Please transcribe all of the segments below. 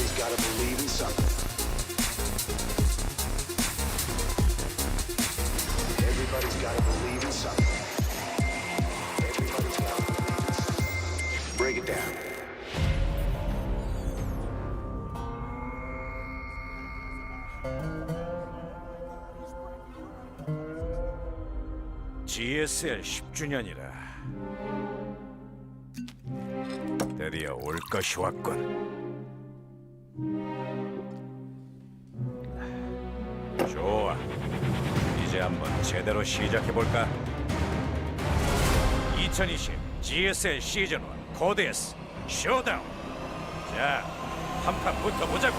Everybody's gotta believe in something. Everybody's gotta believe in something. Everybody's gotta believe in something. Break it down. GSL 10주년이라 드디어 올 것이 왔군. 좋아, 이제 한번 제대로 시작해볼까? 2020 GSL 시즌 1 코드S 쇼다운. 자, 한판 붙어보자고.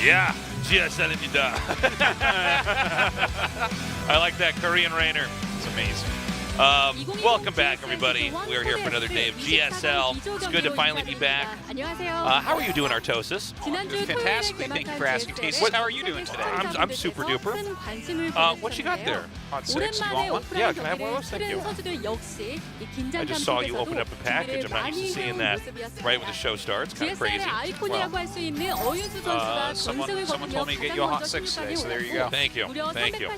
Yeah, GSL입니다. I like that Korean Rainer. It's amazing. Welcome back, everybody. We are here for another day of GSL. It's good to finally be back. How are you doing, Artosis? Doing fantastically. Thank you for asking. Tastes, how are you doing today? I'm super duper. What you got there? Hot 6. You want one? Yeah, can I have one of those? Thank you. I just saw you open up a package. I'm not used to seeing that right when the show starts. Kind of crazy. Someone told me to get you a Hot 6 today, so there you go. Thank you. Thank you.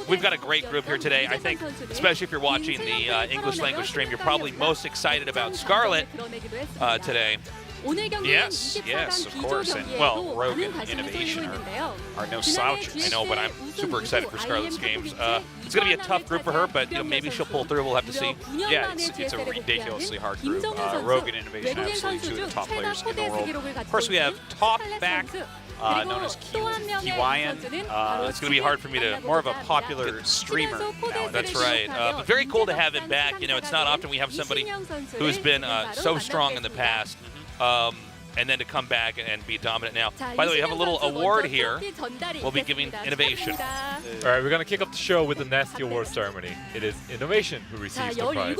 We've got a great group here today. I think, especially if you're watching the English language stream, you're probably most excited about Scarlet today. Yes, of course. And, well, Rogue and Innovation are no slouches. I know, but I'm super excited for Scarlet's games. It's going to be a tough group for her, but maybe she'll pull through. We'll have to see. Yeah, it's a ridiculously hard group. Rogue and Innovation, absolutely two of the top players in the world. Of course, we have Talkback, known as Kiwayan. It's going to be hard for me to... More of a popular streamer nowadays. That's right. But very cool to have him back. You know, it's not often we have somebody who's been so strong in the past. And then to come back and be dominant now. By the way, we have a little award here. We'll be giving Innovation. All right, we're going to kick off the show with the Nasty Award ceremony. It is Innovation who receives the prize.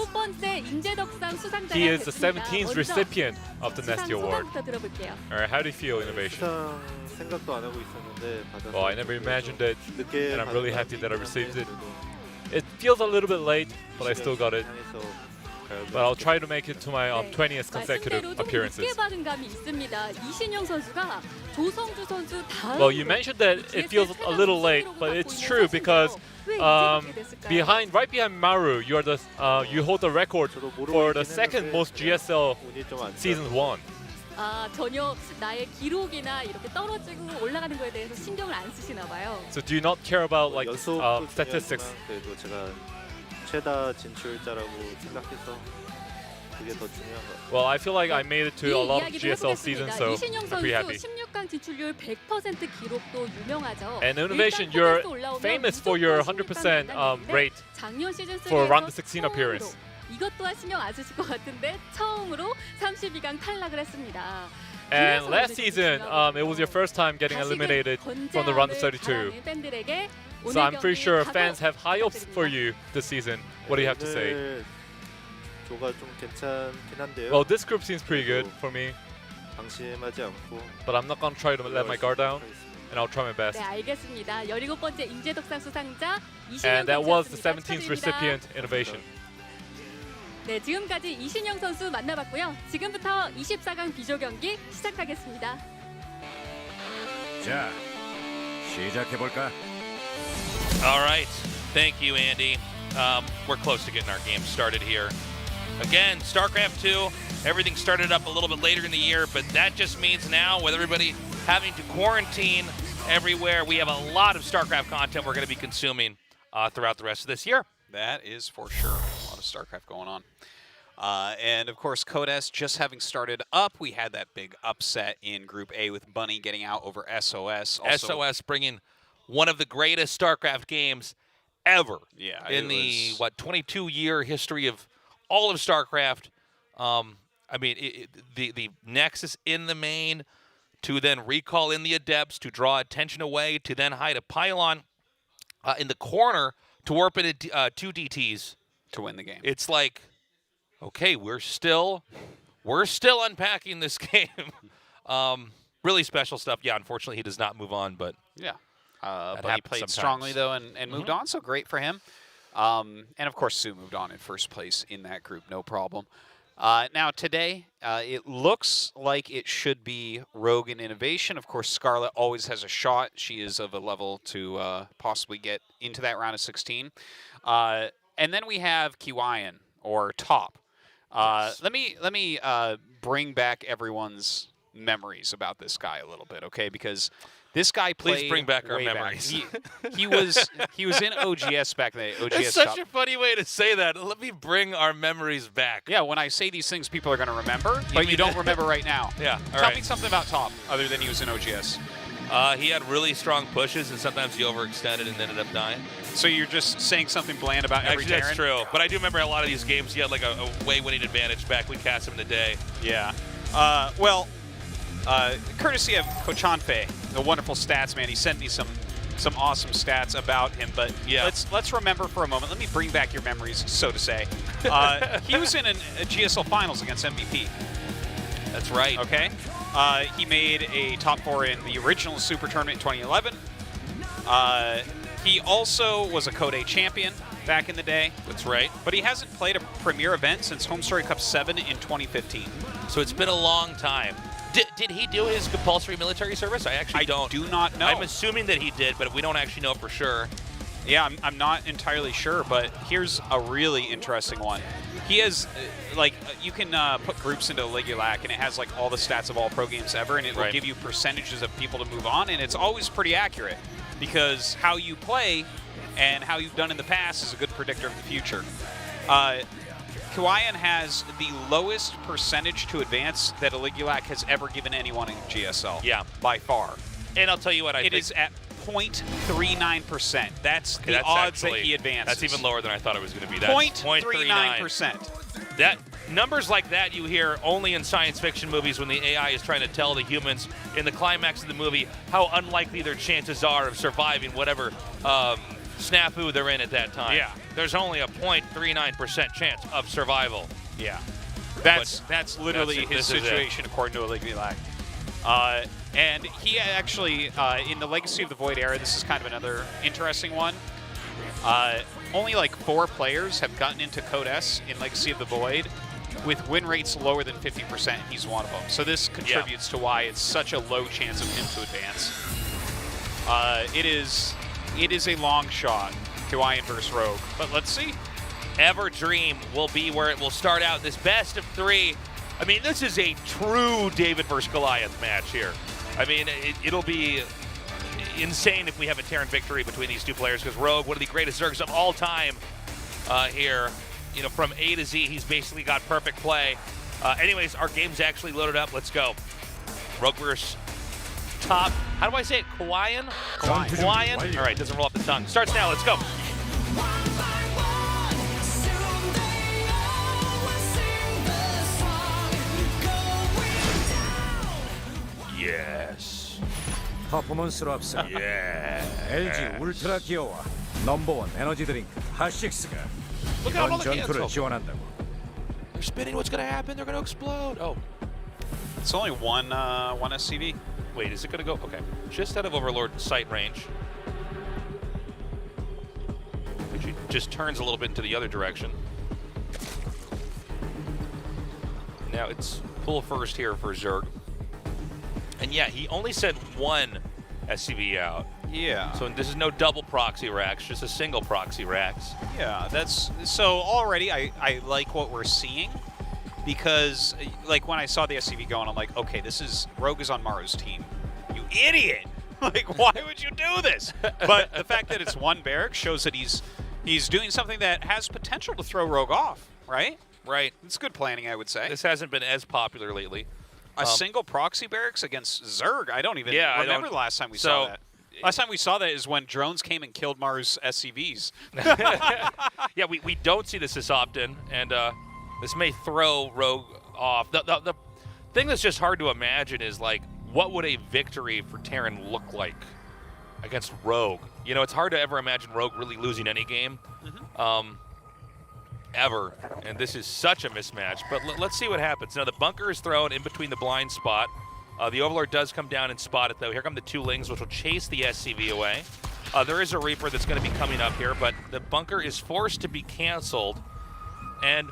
He is the 17th recipient of the Nasty Award. All right, how do you feel, Innovation? Well, I never imagined it, and I'm really happy that I received it. It feels a little bit late, but I still got it. But I'll try to make it to my 20th consecutive appearances. Well, you mentioned that it feels a little late, but it's true because right behind Maru, you hold the record for the second most GSL seasons won. So do you not care about like statistics? Well, I feel like I made it to a lot of GSL seasons, so I'm pretty happy. And Innovation, you're famous for your 100% rate for round of 16 appearance. And last season, it was your first time getting eliminated from the round of 32. So I'm pretty sure fans have high hopes for you this season. What do you have to say? Well, this group seems pretty good for me. But I'm not going to try to let my guard down, and I'll try my best. And that was the 17th recipient, Innovation. 네, 지금까지 이신영 선수 만나봤고요. 지금부터 24강 비조 경기 시작하겠습니다. 자, 시작해볼까? All right. Thank you, Andy. We're close to getting our game started here. Again, StarCraft 2, everything started up a little bit later in the year, but that just means now with everybody having to quarantine everywhere, we have a lot of StarCraft content we're going to be consuming throughout the rest of this year. That is for sure. A lot of StarCraft going on. And of course, CodeS just having started up. We had that big upset in Group A with Bunny getting out over SOS. Also, SOS bringing one of the greatest StarCraft games ever. Yeah, in the 22-year history of all of StarCraft. I mean, the Nexus in the main, to then recall in the Adepts, to draw attention away, to then hide a pylon in the corner to warp into two DTs to win the game. It's like, okay, we're still unpacking this game. Really special stuff. Yeah, unfortunately, he does not move on, but yeah, but he happens played sometimes. strongly though and moved on. So great for him. And of course, Sue moved on in first place in that group, no problem. Now today, it looks like it should be Rogue and Innovation. Of course, Scarlet always has a shot. She is of a level to possibly get into that round of 16. And then we have Kiwayan, or Top. Let me bring back everyone's memories about this guy a little bit, okay? Because this guy played. Please bring back our way memories. He was in OGS back then. OGS That's such Cup. a funny way to say that. Let me bring our memories back. Yeah, when I say these things, people are going to remember, but you don't remember right now. Yeah, all Tell right. me something about Top, other than he was in OGS. He had really strong pushes, and sometimes he overextended and ended up dying. So you're just saying something bland about every Actually, that's Terran? true. But I do remember a lot of these games, he had like a way-winning advantage back when we cast him in the day. Yeah. Courtesy of Kochanfe, the wonderful stats man, he sent me some awesome stats about him. But yeah, let's remember for a moment. Let me bring back your memories, so to say. He was in a GSL Finals against MVP. That's right. Okay. He made a top 4 in the original Super Tournament in 2011. He also was a Code A champion back in the day. That's right. But he hasn't played a premier event since Home Story Cup 7 in 2015. So it's been a long time. Did he do his compulsory military service? I actually don't. I do not know. I'm assuming that he did, but we don't actually know for sure. Yeah, I'm not entirely sure, but here's a really interesting one. He has, you can put groups into Ligulac, and it has, all the stats of all pro games ever, and it will give you percentages of people to move on, and it's always pretty accurate, because how you play and how you've done in the past is a good predictor of the future. Kiwayan has the lowest percentage to advance that a Ligulac has ever given anyone in GSL. Yeah. By far. And I'll tell you what, It is at 0.39%. That's the odds that he advances. That's even lower than I thought it was going to be. That's 0.39%. That numbers like that you hear only in science fiction movies when the AI is trying to tell the humans in the climax of the movie how unlikely their chances are of surviving whatever snafu they're in at that time. Yeah. There's only a 0.39% chance of survival. Yeah. That's literally his situation according to a Ligulac. And he actually, in the Legacy of the Void era, this is kind of another interesting one. Only 4 players have gotten into Code S in Legacy of the Void with win rates lower than 50%, and he's one of them. So this contributes to why it's such a low chance of him to advance. It is a long shot, Kiwayan versus Rogue, but let's see. Everdream will be where it will start out this best of 3. I mean, this is a true David versus Goliath match here. I mean, it'll be insane if we have a Terran victory between these two players, because Rogue, one of the greatest Zergs of all time here, from A to Z, he's basically got perfect play. Anyways, our game's actually loaded up. Let's go. Rogue versus Top. How do I say it? Kiwayan? Kiwayan? All right, doesn't roll off the tongue. Starts now. Let's go. Yes. 퍼포먼스로 앞서 Yeah. LG 울트라 기어와 넘버원 에너지 드링크 핫식스가 Look at all 이번 the 전투를 cancel. 지원한다고. They're spinning. What's going to happen? They're going to explode. Oh. It's only one SCV. Wait, is it going to go? Okay. Just out of Overlord sight range. She just turns a little bit into the other direction. Now it's full first here for Zerg. And yeah, he only sent one SCV out. Yeah. So this is no double proxy racks, just a single proxy racks. Yeah, so already I like what we're seeing, because when I saw the SCV going, I'm like, okay, Rogue is on Maru's team. You idiot! Why would you do this? But the fact that it's one barrack shows that he's doing something that has potential to throw Rogue off, right? Right. It's good planning, I would say. This hasn't been as popular lately. A single proxy barracks against Zerg? I don't even remember the last time we saw that. Last time we saw that is when drones came and killed Maru's SCVs. Yeah, we don't see this often, and this may throw Rogue off. The thing that's just hard to imagine is, what would a victory for Terran look like against Rogue? It's hard to ever imagine Rogue really losing any game. Ever, and this is such a mismatch, but let's see what happens. Now the bunker is thrown in between the blind spot. The Overlord does come down and spot it, though. Here come the 2 Lings, which will chase the SCV away. There is a Reaper that's going to be coming up here, but the bunker is forced to be canceled. And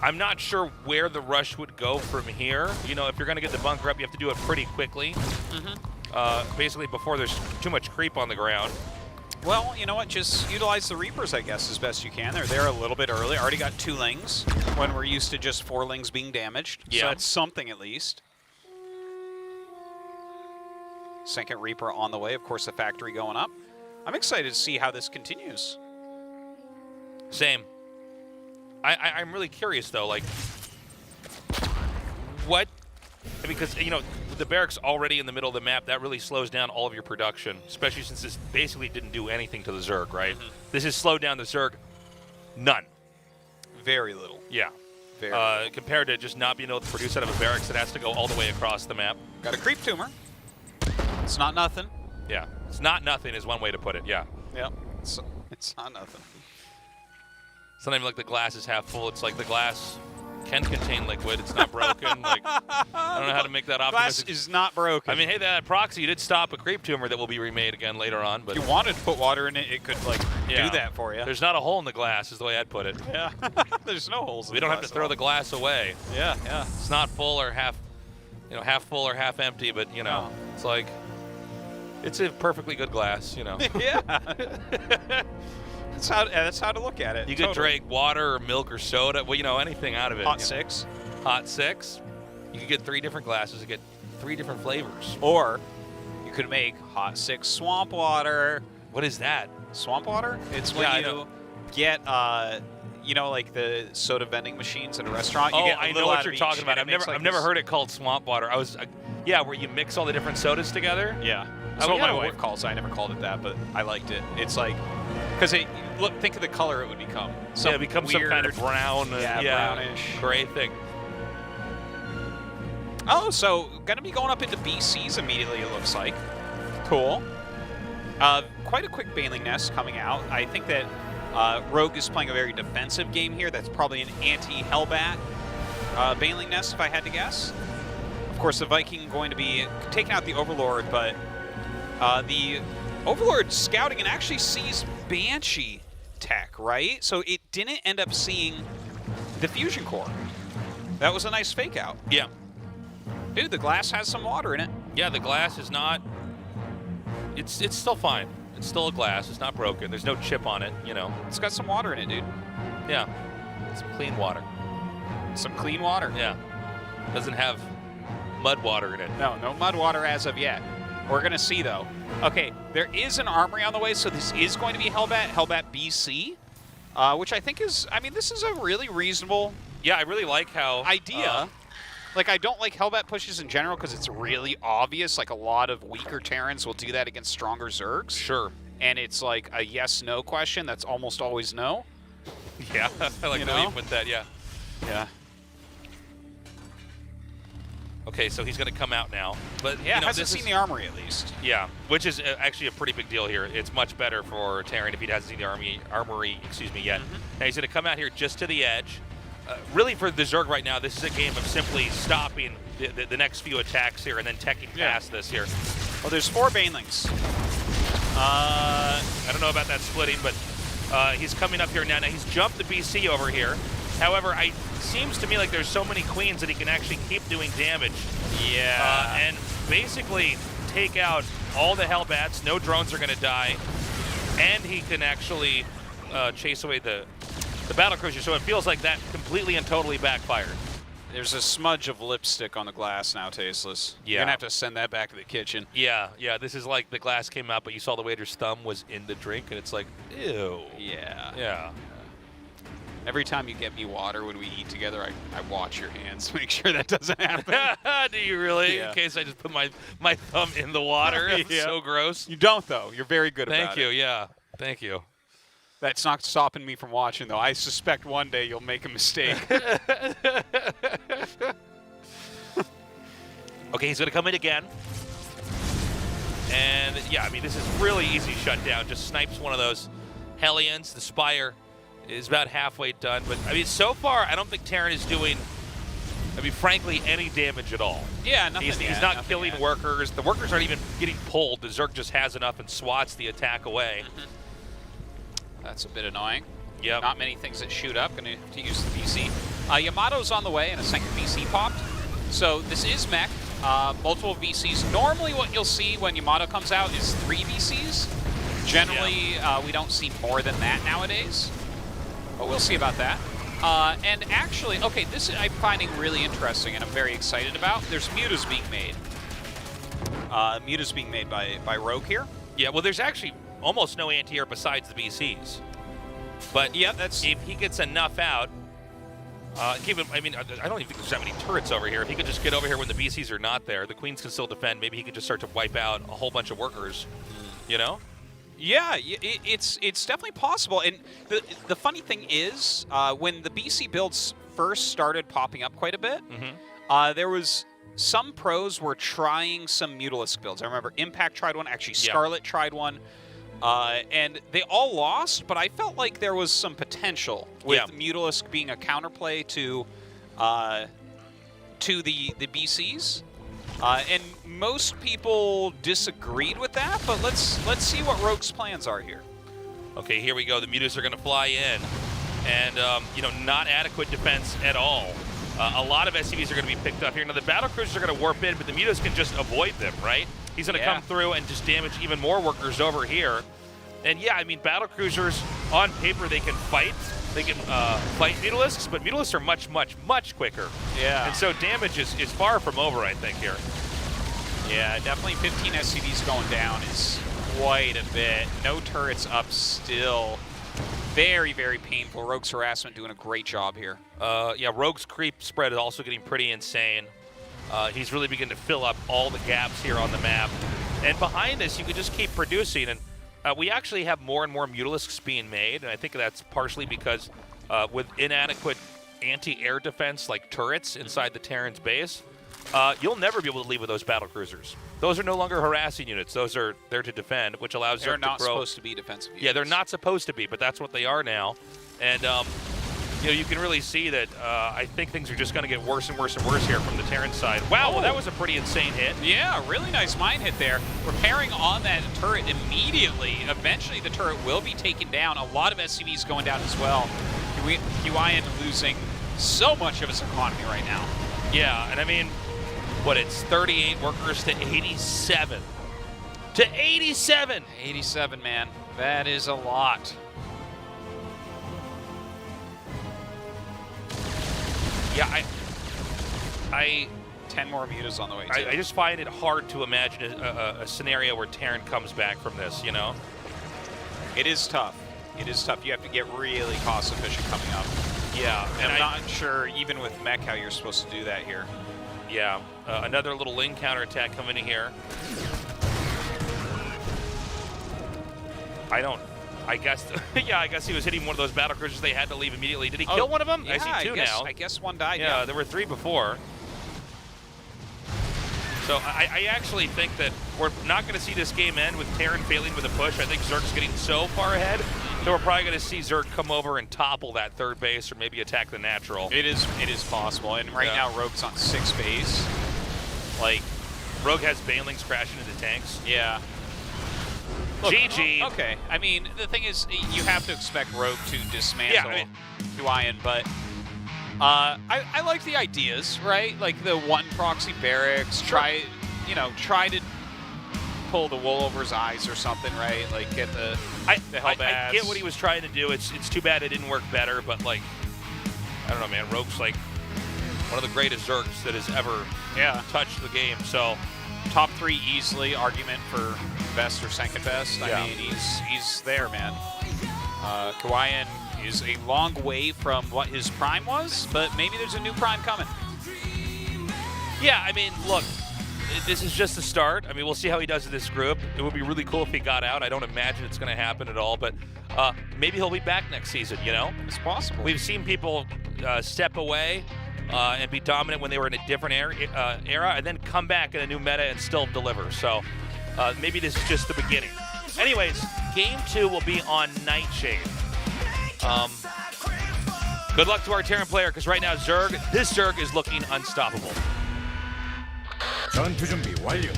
I'm not sure where the rush would go from here. You know, if you're going to get the bunker up, you have to do it pretty quickly. Basically before there's too much creep on the ground. Well, you know what? Just utilize the Reapers, I guess, as best you can. They're there a little bit early. Already got 2 lings when we're used to just 4 lings being damaged. Yeah. So that's something at least. Second Reaper on the way. Of course, the factory going up. I'm excited to see how this continues. Same. I'm really curious, though, like, what, because, you know, with the barracks already in the middle of the map, that really slows down all of your production, especially since this basically didn't do anything to the Zerg, right? This has slowed down the Zerg none. Very little. Yeah. Very little. Compared to just not being able to produce out of a barracks that has to go all the way across the map. Got a creep tumor. It's not nothing. Yeah. It's not nothing is one way to put it, yeah. Yep. It's not nothing. It's not even like the glass is half full. It's like the glass can contain liquid. It's not broken. Like, I don't know how to make that Glass optimistic. is not broken. I mean, hey, that proxy did stop a creep tumor that will be remade again later on. But if you wanted to put water in it, it could, like, yeah, do that for you. There's not a hole in the glass, is the way I'd put it. Yeah. There's no holes in We the don't have glass to at throw all. the glass away. Yeah, yeah. It's not full or half, you know, half full or half empty. But you know, it's like, it's a perfectly good glass. You know. Yeah. That's how to look at it. You could Totally. drink water or milk or soda. Well, you know, anything out of it. Hot you know. 6. Hot 6. You could get 3 different glasses. You get 3 different flavors. Or you could make hot 6 swamp water. What is that? Swamp water? It's when Yeah, I you know. get, you know, like the soda vending machines at a restaurant. You Oh, get a I know little what out you're of talking each, about. and it makes, like, I've never this- heard it called swamp water. Yeah, where you mix all the different sodas together. Yeah. I That's mean, what my yeah, wife calls it. I never called it that, but I liked it. It's like, because look, think of the color it would become. So it becomes some kind of weird- brown, brownish. gray thing. Oh, so going to be going up into BCs immediately, it looks like. Cool. Quite a quick Baneling Nest coming out. I think that Rogue is playing a very defensive game here. That's probably an anti-Hellbat Baneling Nest, if I had to guess. Of course, the Viking going to be taking out the Overlord, but the Overlord scouting and actually sees Banshee tech, right? So it didn't end up seeing the Fusion Core. That was a nice fake out. Yeah. Dude, the glass has some water in it. Yeah, the glass is not. It's still fine. It's still a glass. It's not broken. There's no chip on it. You know. It's got some water in it, dude. Yeah. It's clean water. Some clean water. Yeah. Doesn't have mud water in it. No, no mud water as of yet. We're going to see, though. Okay, there is an armory on the way, so this is going to be Hellbat BC, which I think is, I mean, this is a really reasonable Yeah, I really like how idea. Like, I don't like Hellbat pushes in general because it's really obvious. Like, a lot of weaker Terrans will do that against stronger Zergs. Sure. And it's like a yes-no question that's almost always no. Yeah, I like You the way you know? put that. Yeah. Yeah. Okay, so he's going to come out now, but Yeah, you know, hasn't this seen is, the armory at least. Yeah, which is actually a pretty big deal here. It's much better for Terran if he hasn't seen the armory, yet. Now he's going to come out here just to the edge. Really, for the Zerg right now, this is a game of simply stopping the next few attacks here and then teching past this here. Well, there's 4 Banelings. I don't know about that splitting, but he's coming up here now. Now, he's jumped the BC over here. However, it seems to me like there's so many queens that he can actually keep doing damage. Yeah. And basically take out all the Hellbats. No drones are going to die. And he can actually chase away the battle cruiser. So it feels like that completely and totally backfired. There's a smudge of lipstick on the glass now, Tasteless. Yeah. You're going to have to send that back to the kitchen. Yeah, this is like the glass came out, but you saw the waiter's thumb was in the drink, and it's like, ew. Yeah. Yeah. Every time you get me water when we eat together, I watch your hands to make sure that doesn't happen. Do you really? Yeah. In case I just put my thumb in the water. It's Yeah. so gross. You don't, though. You're very good Thank about you, it. yeah. Thank you. That's not stopping me from watching, though. I suspect one day you'll make a mistake. Okay, he's going to come in again. And, yeah, I mean, this is really easy shutdown. Just snipes one of those Hellions. The Spire is about halfway done. But, I mean, so far, I don't think Terran is doing I mean, frankly, any damage at all. Yeah, nothing He's yet, not nothing killing yet. workers. The workers aren't even getting pulled. The Zerg just has enough and swats the attack away. That's a bit annoying. Yep. Not many things that shoot up. Going to have to use the BC. Yamato's on the way, and a second BC popped. So this is mech. Multiple VCs. Normally what you'll see when Yamato comes out is 3 VCs. Generally, we don't see more than that nowadays. But we'll see about that. And actually, okay, this I'm finding really interesting and I'm very excited about. There's mutas being made. Mutas being made by Rogue here. Yeah, well, there's actually almost no anti-air besides the BCs. But Yeah, that's... if he gets enough out, give him, I mean, I don't even think there's that many turrets over here. If he could just get over here when the BCs are not there, the Queens can still defend. Maybe he could just start to wipe out a whole bunch of workers, you know? Yeah, it's definitely possible. And the funny thing is, when the BC builds first started popping up quite a bit, there was some pros were trying some Mutalisk builds. I remember Impact tried one, actually Scarlet tried one, and they all lost, but I felt like there was some potential with Mutalisk being a counterplay to the BCs. And most people disagreed with that, but let's see what Rogue's plans are here. Okay, here we go. The Mutas are going to fly in. And, you know, not adequate defense at all. A lot of SCVs are going to be picked up here. Now, the battlecruisers are going to warp in, but the Mutas can just avoid them, right? He's going to come through and just damage even more workers over here. And, yeah, I mean, battlecruisers, on paper, they can fight. They can fight Mutalisks, but Mutalisks are much, much, much quicker. Yeah. And so damage is far from over, I think, here. Yeah, definitely 15 SCVs going down is quite a bit. No turrets up still. Very, very painful. Rogue's Harassment doing a great job here. Yeah, Rogue's creep spread is also getting pretty insane. He's really beginning to fill up all the gaps here on the map. And behind this, you can just keep producing. And we actually have more and more Mutalisks being made. And I think that's partially because with inadequate anti-air defense like turrets inside the Terran's base, you'll never be able to leave with those battlecruisers. Those are no longer harassing units. Those are there to defend, which allows They're Zerg to grow. not supposed to be defensive units. Yeah, they're not supposed to be, but that's what they are now. And you know, you can really see that I think things are just going to get worse and worse and worse here from the Terran side. Wow, well, that was a pretty insane hit. Yeah, really nice mine hit there. Repairing on that turret immediately. Eventually, the turret will be taken down. A lot of SCVs going down as well. Huayan losing so much of his economy right now. Yeah, and I mean, what, it's 38 workers to 87. To 87! 87, man. That is a lot. Yeah, I 10 more mutas on the way, too. I just find it hard to imagine a scenario where Terran comes back from this, you know? It is tough. It is tough. You have to get really cost efficient coming up. Yeah. And I'm not sure, even with mech, how you're supposed to do that here. Yeah. Another little Ling counterattack coming in here. I guess, yeah, I guess he was hitting one of those battlecruisers. They had to leave immediately. Did he kill one of them? Yeah, I see two now. I guess one died, yeah. There were 3 before. So I actually think that we're not going to see this game end with Terran failing with a push. I think Zerg's getting so far ahead that we're probably going to see Zerg come over and topple that third base or maybe attack the natural. It is possible. And right now, Rogue's on 6 base. Like, Rogue has Banelings crashing into tanks. Yeah. Look, GG. Okay. I mean, the thing is, you have to expect Rogue to dismantle Huayan, but I like the ideas, right? Like the one proxy barracks, try to pull the wool over his eyes or something, right? Like get the Hellbats. I get what he was trying to do. It's too bad it didn't work better, but like, I don't know, man. Rogue's like one of the greatest Zergs that has ever touched the game. So top 3 easily, argument for best or second best. I mean, he's there, man. Huayan is a long way from what his prime was, but maybe there's a new prime coming. Yeah, I mean, look, this is just the start. I mean, we'll see how he does in this group. It would be really cool if he got out. I don't imagine it's going to happen at all, but maybe he'll be back next season, you know? It's possible. We've seen people step away and be dominant when they were in a different era and then come back in a new meta and still deliver. So maybe this is just the beginning. Anyways, Game 2 will be on Nightshade. Good luck to our Terran player, because right now this Zerg is looking unstoppable. 전투 준비 완료.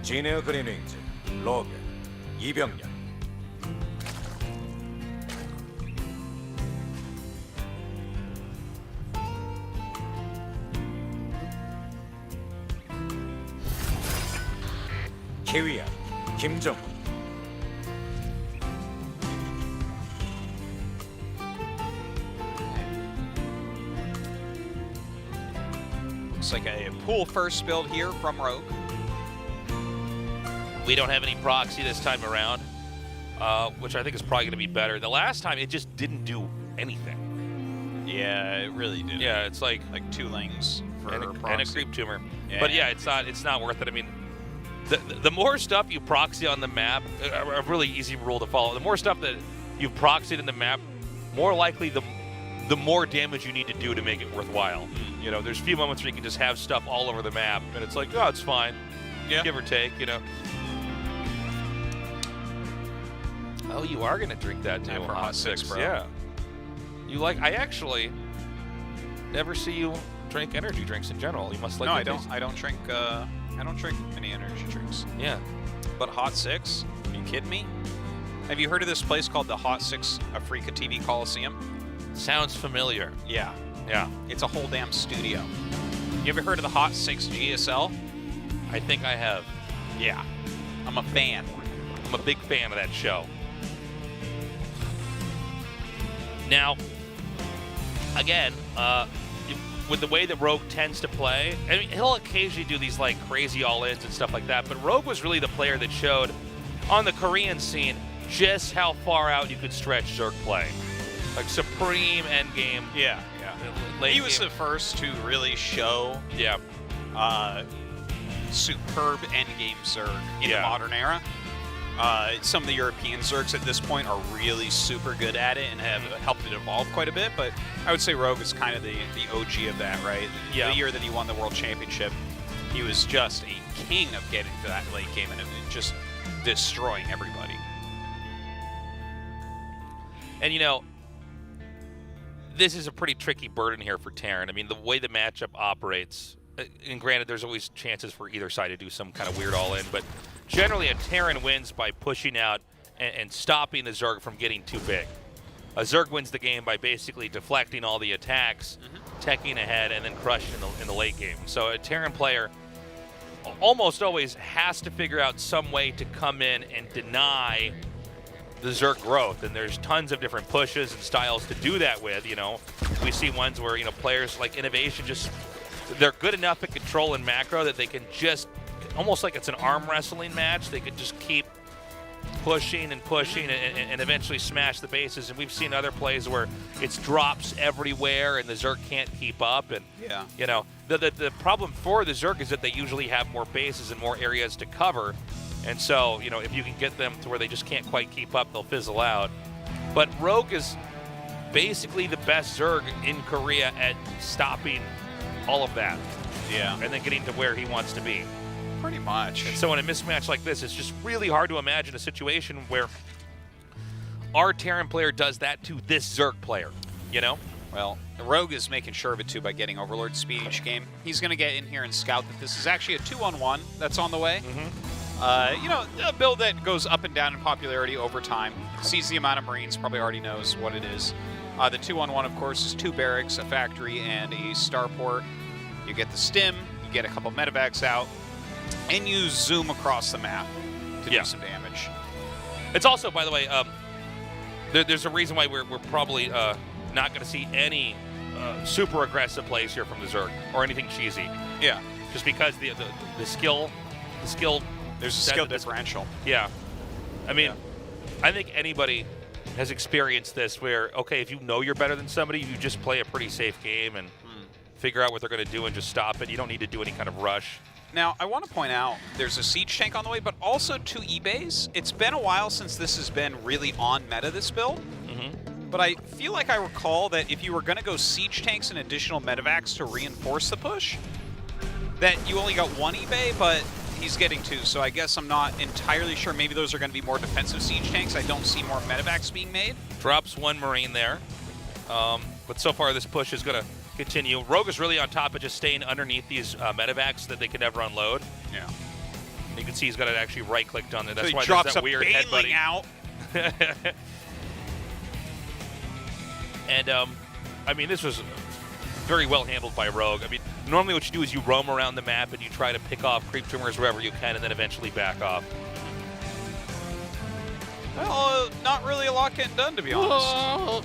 진에어 그린윙즈, 로그, 이병렬. 케위야, 김정우. Looks like a pool first build here from Rogue. We don't have any proxy this time around, which I think is probably going to be better. The last time, it just didn't do anything. Yeah, it really did. Yeah, it's like 2 lanes for and a proxy. creep tumor. Yeah. But yeah, it's not worth it. I mean, the more stuff you proxy on the map, a really easy rule to follow. The more stuff that you proxied in the map, more likely the more damage you need to do to make it worthwhile. You know, there's a few moments where you can just have stuff all over the map, and it's like, oh, it's fine, give or take. You know. Oh, you are gonna drink that too, for Hot 6, bro. Yeah. You like? I actually never see you drink energy drinks in general. You must like. No, the I don't. taste. I don't drink. I don't drink any energy drinks. Yeah. But Hot 6? Are you kidding me? Have you heard of this place called the Hot 6 Africa TV Coliseum? Sounds familiar. Yeah. Yeah. It's a whole damn studio. You ever heard of the Hot 6 GSL? I think I have. Yeah. I'm a fan. I'm a big fan of that show. Now, again, with the way that Rogue tends to play, I mean, he'll occasionally do these like crazy all-ins and stuff like that, but Rogue was really the player that showed on the Korean scene just how far out you could stretch Zerg play. Like supreme endgame. Yeah. Late He was game. the first to really show Yeah. superb endgame Zerg in Yeah. the modern era. Some of the European Zergs at this point are really super good at it and have helped it evolve quite a bit, but I would say Rogue is kind of the OG of that, right? Yeah. The year that he won the World Championship, he was just a king of getting to that late game and just destroying everybody. And you know, this is a pretty tricky burden here for Terran. I mean, the way the matchup operates, and granted, there's always chances for either side to do some kind of weird all-in, but generally a Terran wins by pushing out and stopping the Zerg from getting too big. A Zerg wins the game by basically deflecting all the attacks, teching ahead, and then crushing in the late game. So a Terran player almost always has to figure out some way to come in and deny the Zerg growth, and there's tons of different pushes and styles to do that with. You know, we see ones where, you know, players like Innovation just, they're good enough at control and macro that they can just, almost like it's an arm wrestling match, they could just keep pushing and pushing and eventually smash the bases. And we've seen other plays where it's drops everywhere and the Zerg can't keep up. And Yeah. you know, the problem for the Zerg is that they usually have more bases and more areas to cover. And so, you know, if you can get them to where they just can't quite keep up, they'll fizzle out. But Rogue is basically the best Zerg in Korea at stopping all of that Yeah. and then getting to where he wants to be. Pretty much. And so in a mismatch like this, it's just really hard to imagine a situation where our Terran player does that to this Zerg player, you know? Well, Rogue is making sure of it too by getting Overlord speed each game. He's going to get in here and scout that this is actually a 2-on-1 that's on the way. You know, a build that goes up and down in popularity over time. Sees the amount of Marines, probably already knows what it is. The 2-on-1, of course, is 2 barracks, a factory, and a starport. You get the stim, you get a couple medevacs out, and you zoom across the map to Yeah. do some damage. It's also, by the way, there's a reason why we're probably not going to see any super aggressive plays here from the Zerg or anything cheesy. Yeah. Just because the skill, There's a set skill that this- differential. Yeah. I mean, I think anybody has experienced this where, okay, if you know you're better than somebody, you just play a pretty safe game and figure out what they're going to do and just stop it. You don't need to do any kind of rush. Now, I want to point out there's a siege tank on the way, but also 2 E-bays. It's been a while since this has been really on meta, this build. but I feel like I recall that if you were going to go siege tanks and additional medevacs to reinforce the push, that you only got one eBay, but he's getting two. So I guess I'm not entirely sure. Maybe those are going to be more defensive siege tanks. I don't see more medevacs being made. Drops one Marine there. But so far, this push is going to continue. Rogue is really on top of just staying underneath these medevacs so that they can never unload. Yeah. You can see he's got it actually right-clicked on there. That's so why he there's drops that a weird Baneling headbutting. out. And, I mean, this was very well handled by Rogue. I mean, normally what you do is you roam around the map and you try to pick off creep tumors wherever you can and then eventually back off. Well, not really a lot getting done, to be honest. Oh.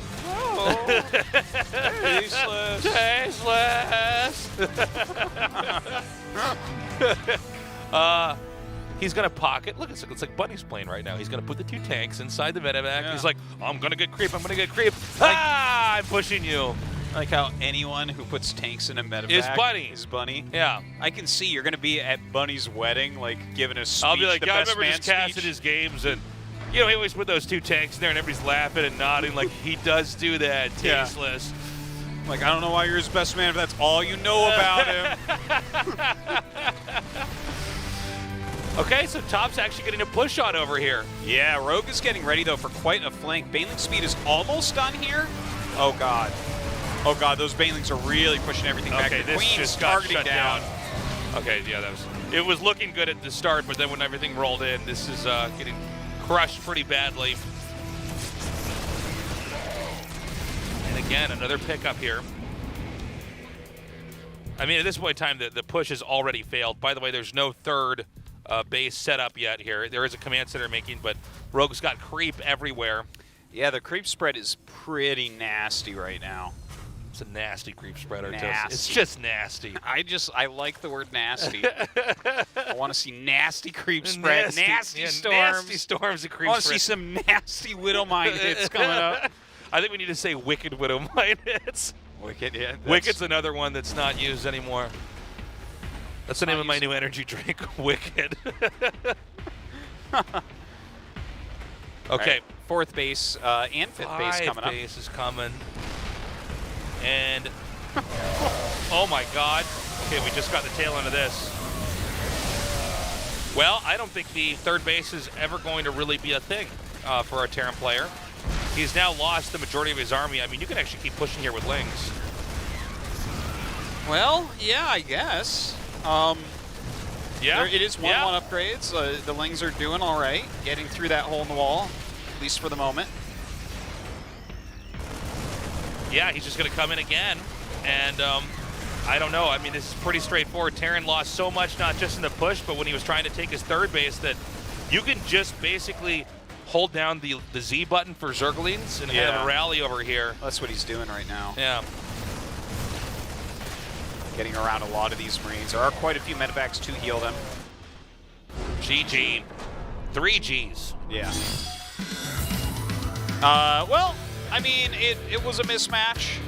Tasteless. He's going to pocket. Look, it's like Bunny's playing right now. He's going to put the two tanks inside the medevac. Yeah. He's like, I'm going to get creep. I'm going to get creep. Ah, I'm pushing you. Like how anyone who puts tanks in a medevac Is Bunny. Is Bunny. Yeah. I can see you're going to be at Bunny's wedding, like giving a speech. I'll be like, the yeah, I best remember man just casting speech. his games, and he always put those two tanks in there, and everybody's laughing and nodding like he does do that. Yeah. Tasteless. Like, I don't know why you're his best man if that's all you know about him. Okay, so Top's actually getting a push shot over here. Yeah, Rogue is getting ready, though, for quite a flank. Baneling speed is almost done here. Oh, God. Oh, God, those Banelings are really pushing everything back. Okay, The this Queen's just got targeting shut down. Okay, yeah, it was looking good at the start, but then when everything rolled in, this is getting crushed pretty badly. And again, another pickup here. I mean, at this point in time, the push has already failed. By the way, there's no third base set up yet here. There is a command center making, but Rogue's got creep everywhere. Yeah, the creep spread is pretty nasty right now. It's a nasty creep spread. Artest. Nasty. It's just nasty. I like the word nasty. I want to see nasty creep spread, nasty yeah, storms. Nasty storms and I creep want to spread. see some nasty Widowmine hits coming up. I think we need to say Wicked Widowmine hits. Wicked, yeah. Wicked's another one that's not used anymore. That's the Not name of my used. new energy drink, Wicked. Okay. Right, fourth base and fifth base coming up. Base is coming. And, oh my God. Okay, we just got the tail end of this. Well, I don't think the third base is ever going to really be a thing for our Terran player. He's now lost the majority of his army. I mean, you can actually keep pushing here with Lings. Well, yeah, I guess. Yeah. It is 1-1 upgrades. The Lings are doing all right, getting through that hole in the wall, at least for the moment. Yeah, he's just going to come in again. And I don't know. I mean, this is pretty straightforward. Terran lost so much, not just in the push, but when he was trying to take his third base, that you can just basically hold down the Z button for Zerglings and have a rally over here. That's what he's doing right now. Yeah. Getting around a lot of these Marines. There are quite a few medevacs to heal them. GG. 3 Gs. Yeah. Well, I mean, it was a mismatch.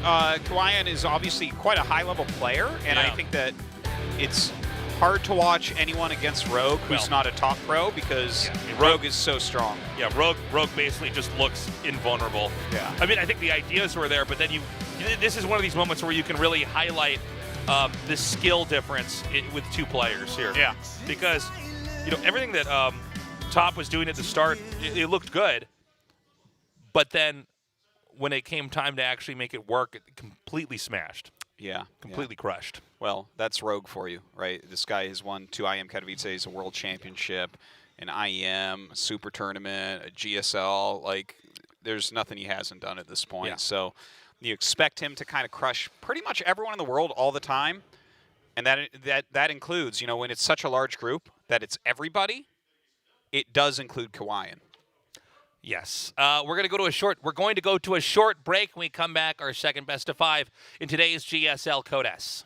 Kawayan is obviously quite a high-level player, and I think that it's hard to watch anyone against Rogue who's not a top pro because Rogue is so strong. Yeah, Rogue basically just looks invulnerable. Yeah. I mean, I think the ideas were there, but then this is one of these moments where you can really highlight the skill difference with two players here. Yeah. Because, everything that Top was doing at the start, it looked good, but then when it came time to actually make it work, it completely smashed. Yeah. Completely crushed. Well, that's Rogue for you, right? This guy has won 2 IEM Katowice, a world championship, an IEM, a super tournament, a GSL. Like, there's nothing he hasn't done at this point. Yeah. So you expect him to kind of crush pretty much everyone in the world all the time. And that includes, when it's such a large group that it's everybody, it does include Kawayan. Yes. We're going to go to a short break. When we come back, our second best of 5 in today's GSL Code S.